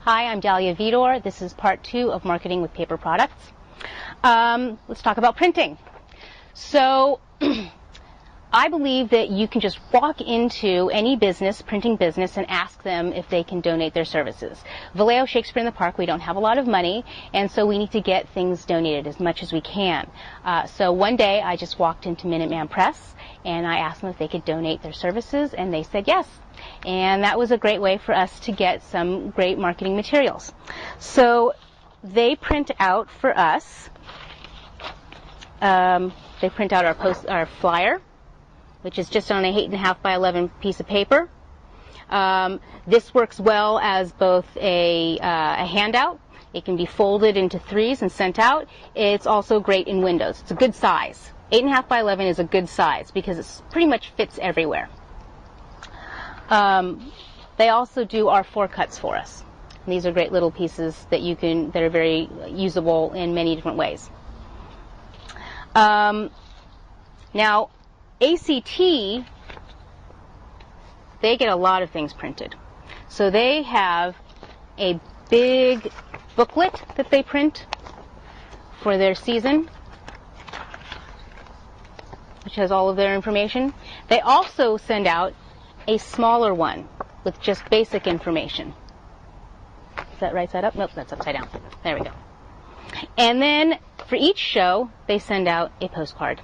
Hi, I'm Dalia Vidor. This is part 2 of Marketing with Paper Products. Let's talk about printing. So, I believe that you can just walk into any business, printing business, and ask them if they can donate their services. Vallejo Shakespeare in the Park, we don't have a lot of money, and so we need to get things donated as much as we can. So one day I just walked into Minuteman Press, and I asked them if they could donate their services, and they said yes. And that was a great way for us to get some great marketing materials. So they print out for us, they print out our flyer, which is just on a 8.5 by 11 piece of paper. This works well as both a handout. It can be folded into 3s and sent out. It's also great in windows. It's a good size. 8.5 by 11 is a good size because it pretty much fits everywhere. They also do our 4 cuts for us. And these are great little pieces that that are very usable in many different ways. Now, ACT, they get a lot of things printed. So they have a big booklet that they print for their season, which has all of their information. They also send out a smaller one with just basic information. Is that right side up? Nope, that's upside down. There we go. And then for each show, they send out a postcard.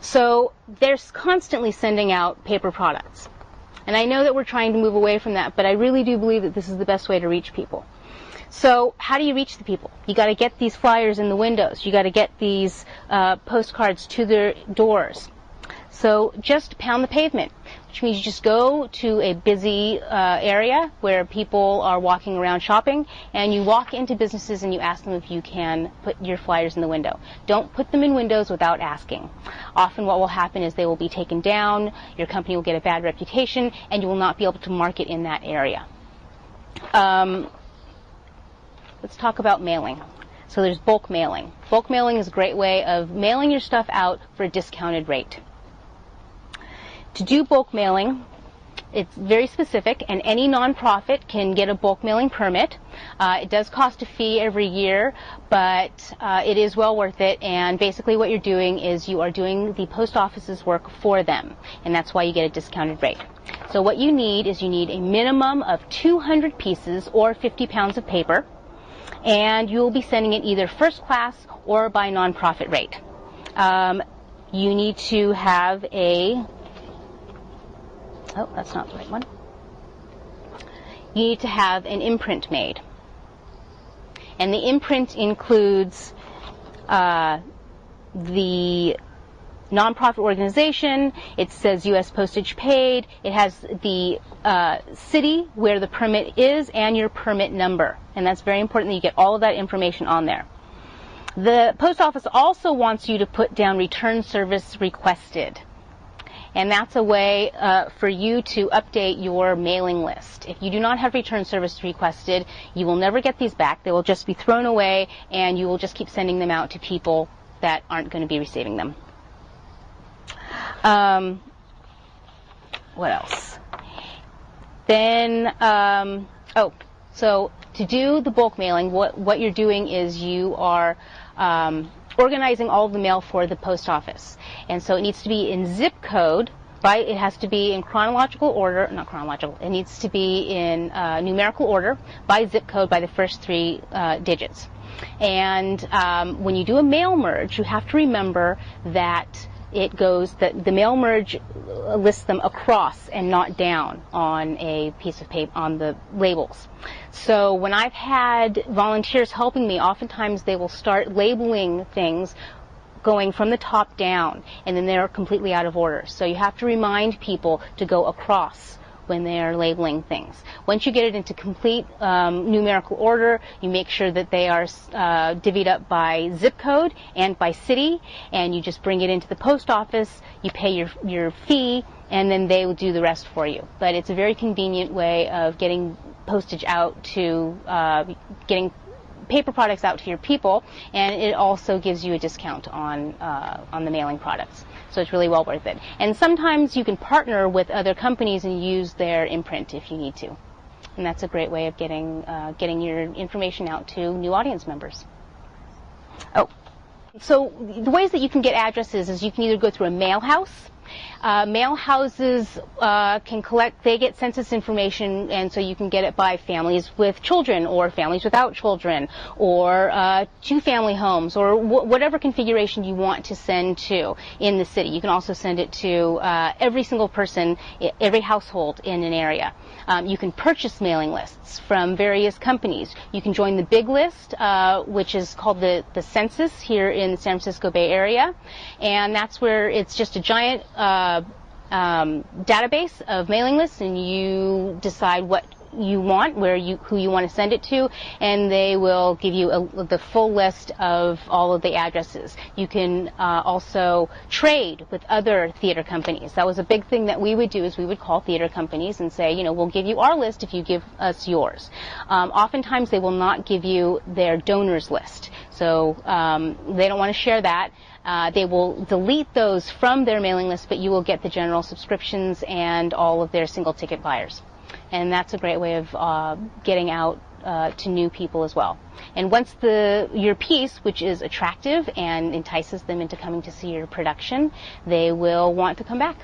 So they're constantly sending out paper products. And I know that we're trying to move away from that, but I really do believe that this is the best way to reach people. So how do you reach the people? You got to get these flyers in the windows. You got to get these postcards to their doors. So just pound the pavement, which means you just go to a busy area where people are walking around shopping, and you walk into businesses and you ask them if you can put your flyers in the window. Don't put them in windows without asking. Often what will happen is they will be taken down, your company will get a bad reputation, and you will not be able to market in that area. Let's talk about mailing. So there's bulk mailing. Bulk mailing is a great way of mailing your stuff out for a discounted rate. To do bulk mailing, it's very specific, and any nonprofit can get a bulk mailing permit. It does cost a fee every year, but it is well worth it, and basically what you're doing is you are doing the post office's work for them, and that's why you get a discounted rate. So what you need is you need a minimum of 200 pieces or 50 pounds of paper, and you will be sending it either first class or by nonprofit rate. You need to have oh, that's not the right one. You need to have an imprint made. And the imprint includes the nonprofit organization. It says U.S. postage paid. It has the city where the permit is and your permit number. And that's very important that you get all of that information on there. The post office also wants you to put down return service requested. And that's a way for you to update your mailing list. If you do not have return service requested, you will never get these back. They will just be thrown away, and you will just keep sending them out to people that aren't going to be receiving them. What else? Then, so to do the bulk mailing, what you're doing is you are organizing all of the mail for the post office. And so it needs to be in zip code, it has to be in chronological order, not chronological, it needs to be in numerical order by zip code by the first 3 digits. And when you do a mail merge, you have to remember that the mail merge lists them across and not down on a piece of paper, on the labels. So when I've had volunteers helping me, oftentimes they will start labeling things going from the top down, and then they're completely out of order. So you have to remind people to go across when they're labeling things. Once you get it into complete numerical order, you make sure that they are divvied up by zip code and by city, and you just bring it into the post office, you pay your fee, and then they will do the rest for you. But it's a very convenient way of getting postage out to, getting paper products out to your people, and it also gives you a discount on the mailing products. So it's really well worth it. And sometimes you can partner with other companies and use their imprint if you need to. And that's a great way of getting your information out to new audience members. Oh, so the ways that you can get addresses is you can either go through a mail house. Mail houses can collect, they get census information, and so you can get it by families with children or families without children, or two-family homes, or whatever configuration you want to send to in the city. You can also send it to every single person, every household in an area. You can purchase mailing lists from various companies. You can join the big list, which is called the census here in the San Francisco Bay Area, and that's where it's just a giant database of mailing lists, and you decide what you want, who you want to send it to, and they will give you the full list of all of the addresses. You can also trade with other theater companies. That was a big thing that we would do, is we would call theater companies and say, we'll give you our list if you give us yours. Oftentimes they will not give you their donors list, so they don't want to share that. They will delete those from their mailing list, but you will get the general subscriptions and all of their single ticket buyers. And that's a great way of getting out to new people as well. And once your piece, which is attractive and entices them into coming to see your production, they will want to come back.